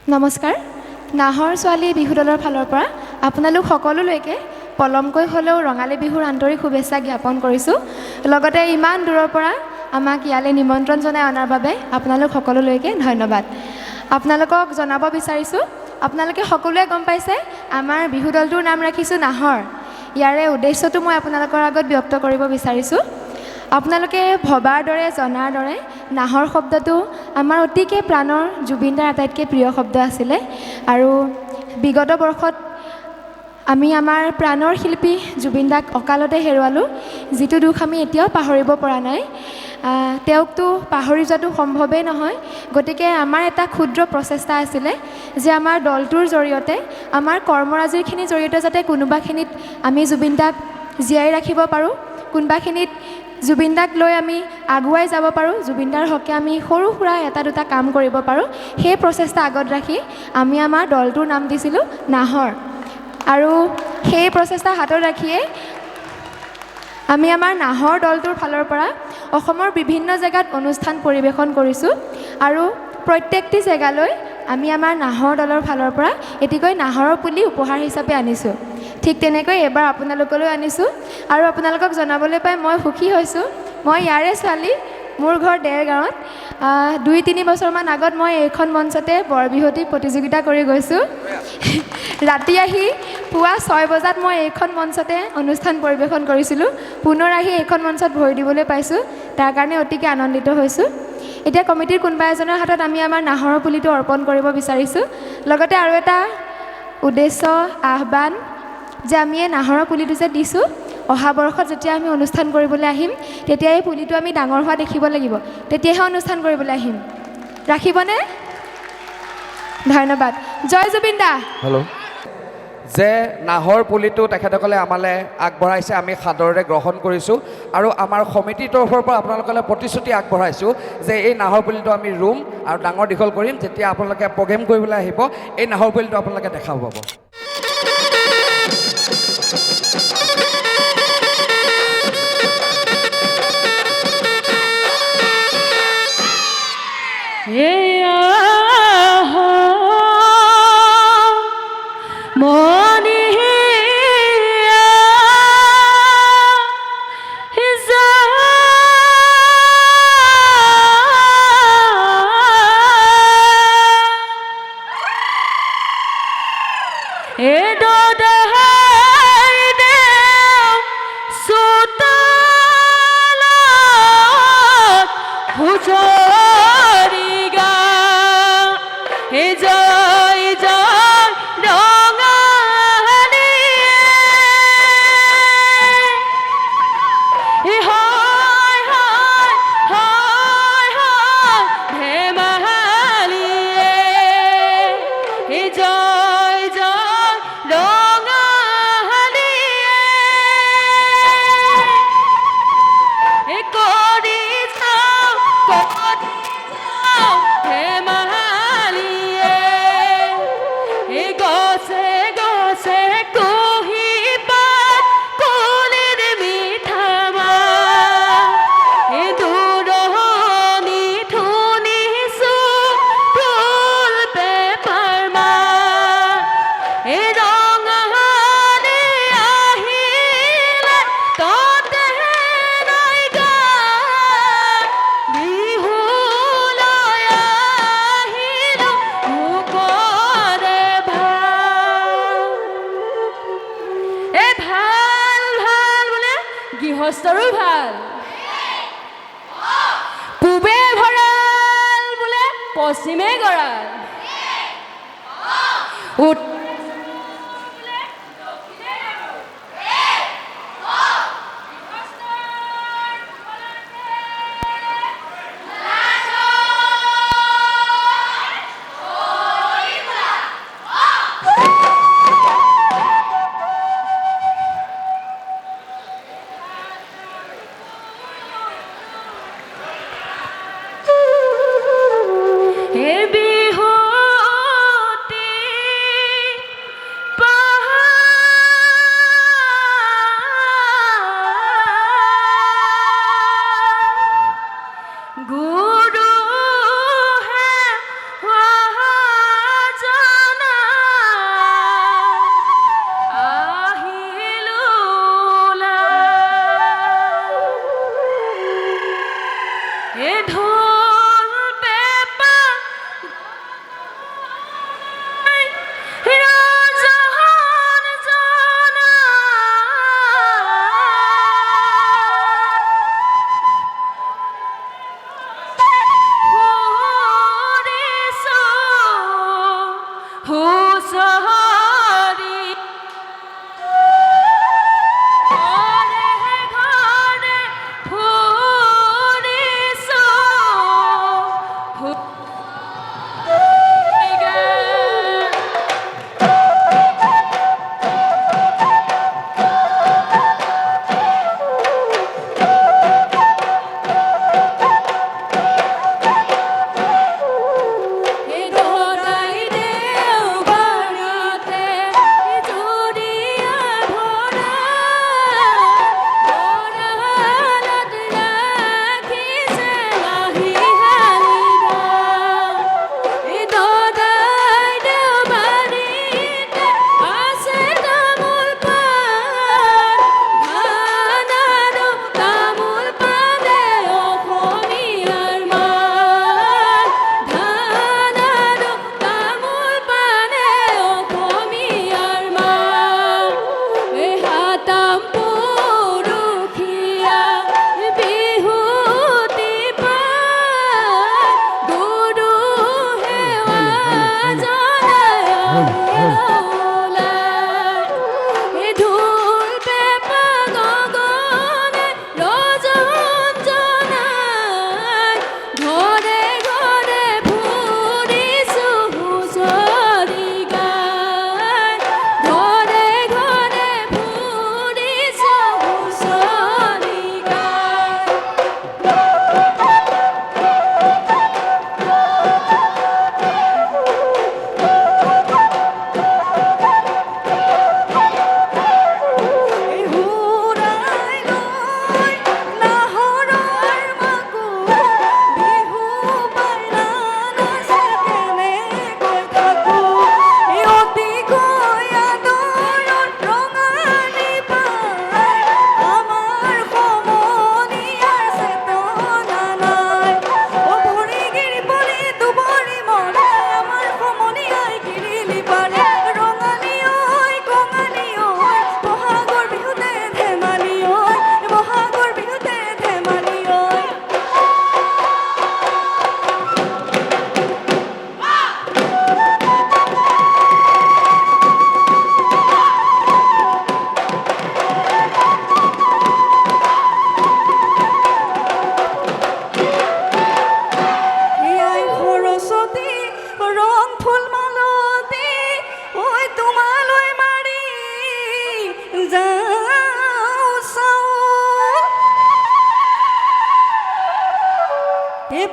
নমস্কাৰ। নাহৰ ছোৱালী বিহু দলৰ ফালৰ পৰা আপোনালোক সকলোলৈকে পলমকৈ হ'লেও ৰঙালী বিহুৰ আন্তৰিক শুভেচ্ছা জ্ঞাপন কৰিছোঁ। লগতে ইমান দূৰৰ পৰা আমাক ইয়ালৈ নিমন্ত্ৰণ জনাই অনাৰ বাবে আপোনালোক সকলোলৈকে ধন্যবাদ। আপোনালোকক জনাব বিচাৰিছোঁ, আপোনালোকে সকলোৱে গম পাইছে আমাৰ বিহু দলটোৰ নাম ৰাখিছোঁ নাহৰ। ইয়াৰে উদ্দেশ্যটো মই আপোনালোকৰ আগত ব্যক্ত কৰিব বিচাৰিছোঁ। আপোনালোকে ভবাৰ দৰে জনাৰ দৰে নাহৰ শব্দটো আমাৰ অতিকে প্ৰাণৰ জুবিন দাৰ আটাইতকৈ প্ৰিয় শব্দ আছিলে আৰু বিগত বৰ্ষত আমি আমাৰ প্ৰাণৰ শিল্পী জুবিন দাক অকালতে হেৰুৱালোঁ, যিটো দুখ আমি এতিয়াও পাহৰিব পৰা নাই। তেওঁকতো পাহৰি যোৱাটো সম্ভৱেই নহয়। গতিকে আমাৰ এটা ক্ষুদ্ৰ প্ৰচেষ্টা আছিলে যে আমাৰ দলটোৰ জৰিয়তে, আমাৰ কৰ্মৰাজিখিনিৰ জৰিয়তে যাতে কোনোবাখিনিত আমি জুবিন দাক জীয়াই ৰাখিব পাৰোঁ, কোনোবাখিনিত জুবিন দাক লৈ আমি আগুৱাই যাব পাৰোঁ, জুবিন দাৰ হকে আমি সৰু সুৰা এটা দুটা কাম কৰিব পাৰোঁ, সেই প্ৰচেষ্টা আগত ৰাখি আমি আমাৰ দলটোৰ নাম দিছিলোঁ নাহৰ। আৰু সেই প্ৰচেষ্টা হাতত ৰাখিয়েই আমি আমাৰ নাহৰ দলটোৰ ফালৰ পৰা অসমৰ বিভিন্ন জেগাত অনুষ্ঠান পৰিৱেশন কৰিছোঁ আৰু প্ৰত্যেকটি জেগালৈ আমি আমাৰ নাহৰ দলৰ ফালৰ পৰা এটিকৈ নাহৰৰ পুলি উপহাৰ হিচাপে আনিছোঁ। ঠিক তেনেকৈ এইবাৰ আপোনালোকলৈ আনিছোঁ আৰু আপোনালোকক জনাবলৈ পাই মই সুখী হৈছোঁ। মই ইয়াৰে ছোৱালী, মোৰ ঘৰ দেৰগাঁৱত। 2-3 বছৰমান আগত মই এইখন মঞ্চতে বৰবিহুৱতী প্ৰতিযোগিতা কৰি গৈছোঁ। ৰাতি আহি পুৱা 6 বজাত মই এইখন মঞ্চতে অনুষ্ঠান পৰিৱেশন কৰিছিলোঁ। পুনৰ আহি এইখন মঞ্চত ভৰি দিবলৈ পাইছোঁ, তাৰ কাৰণে অতিকে আনন্দিত হৈছোঁ। এতিয়া কমিটিৰ কোনোবা এজনৰ হাতত আমি আমাৰ নাহৰৰ পুলিটো অৰ্পণ কৰিব বিচাৰিছোঁ। লগতে আৰু এটা উদ্দেশ্য, আহ্বান যে আমি এই নাহৰৰ পুলিটো যে দিছোঁ, অহা বৰ্ষত যেতিয়া আমি অনুষ্ঠান কৰিবলৈ আহিম তেতিয়া এই পুলিটো আমি ডাঙৰ হোৱা দেখিব লাগিব, তেতিয়াহে অনুষ্ঠান কৰিবলৈ আহিম। ৰাখিবনে? ধন্যবাদ। জয় জুবিন দা। হেল্ল'। যে নাহৰ পুলিটো তেখেতসকলে আমালৈ আগবঢ়াইছে, আমি সাদৰেৰে গ্ৰহণ কৰিছোঁ আৰু আমাৰ সমিতিৰ তৰফৰ পৰা আপোনালোকলৈ প্ৰতিশ্ৰুতি আগবঢ়াইছোঁ যে এই নাহৰ পুলিটো আমি ৰুম আৰু ডাঙৰ দীঘল কৰিম। যেতিয়া আপোনালোকে প্ৰগ্ৰেম কৰিবলৈ আহিব, এই নাহৰ পুলিটো আপোনালোকে দেখা পাব। গৃহস্থৰো ভাল, পূবে ভঁৰাল বোলে পশ্চিমে গঁৰাল, হুঁচৰি ঘৰে ঘৰে ফুৰিছো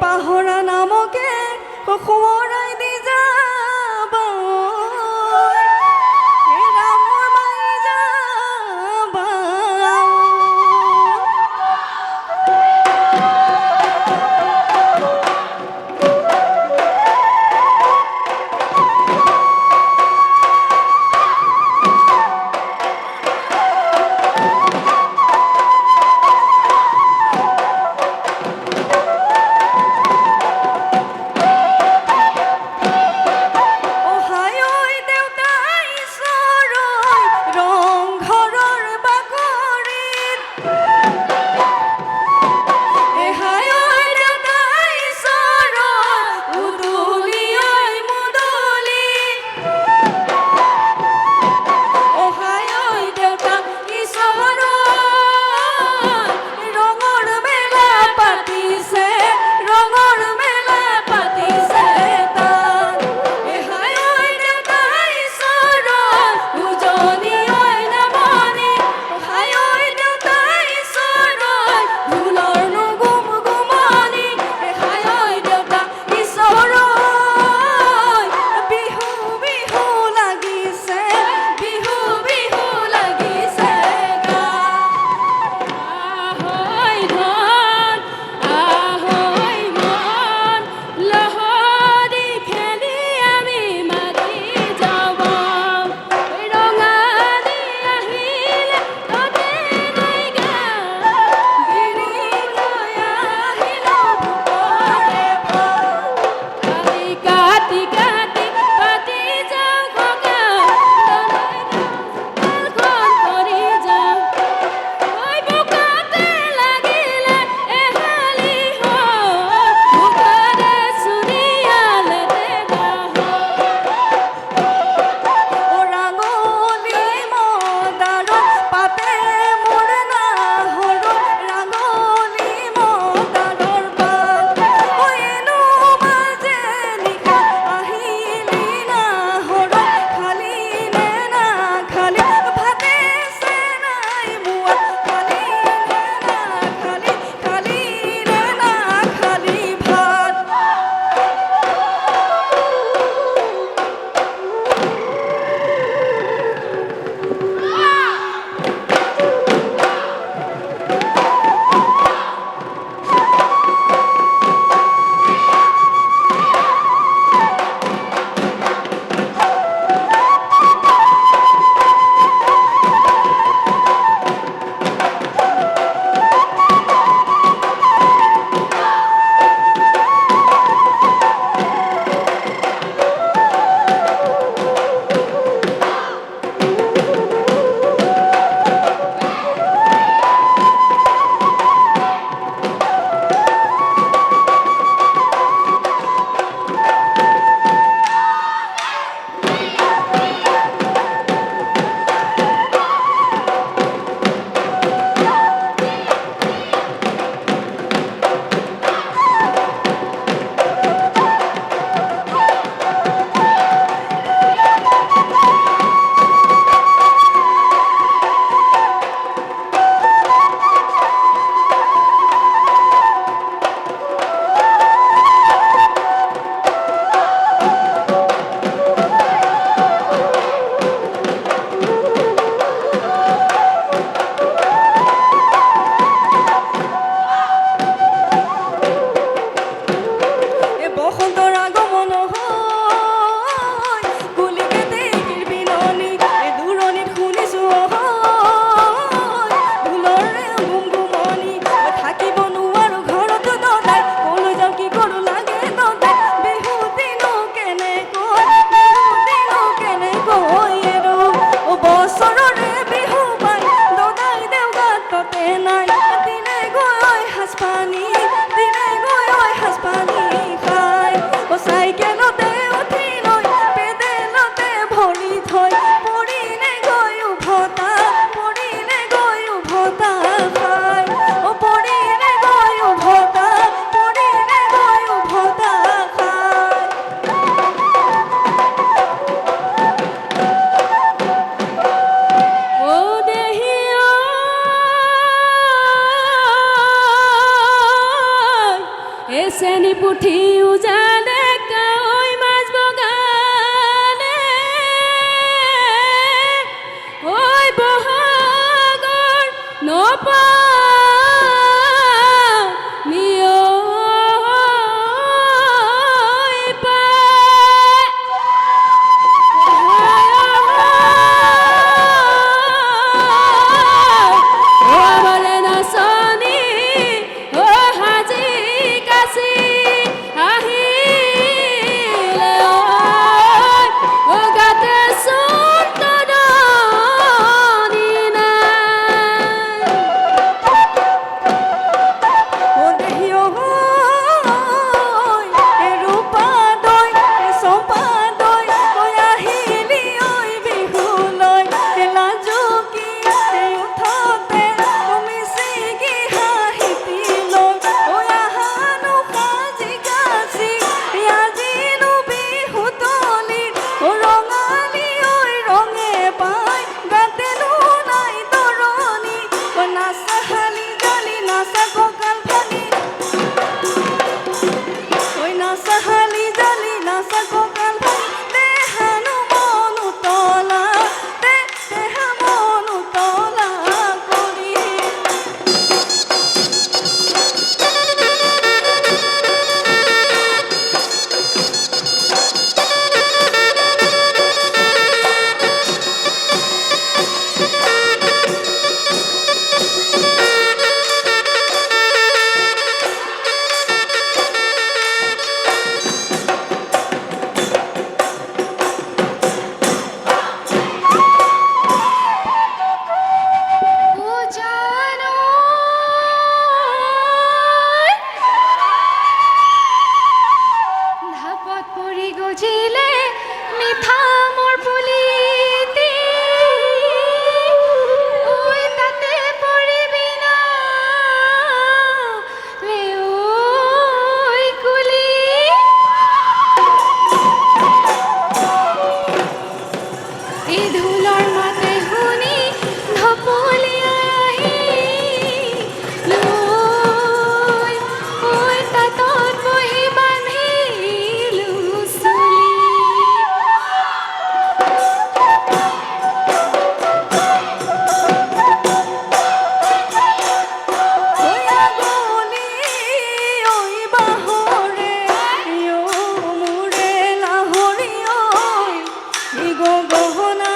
পাহৰা নামকে সোঁৱৰাই দি যাবা ৰামৰ মাই যাবা এই ঢোলৰ মাতে শুনি ঢপলিয়াই আহিল ঐ তাতত বহি বান্ধিলো চুলি ঐ আগুনি ঐ বাহৰে ঐ মোৰে লাহৰি ঐ ই গহনা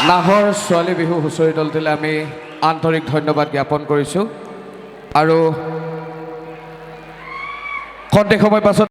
নাহৰ ছোৱালী বিহু হুঁচৰি দলটোলৈ আমি আন্তৰিক ধন্যবাদ জ্ঞাপন কৰিছোঁ আৰু খন্তেক সময় পাছত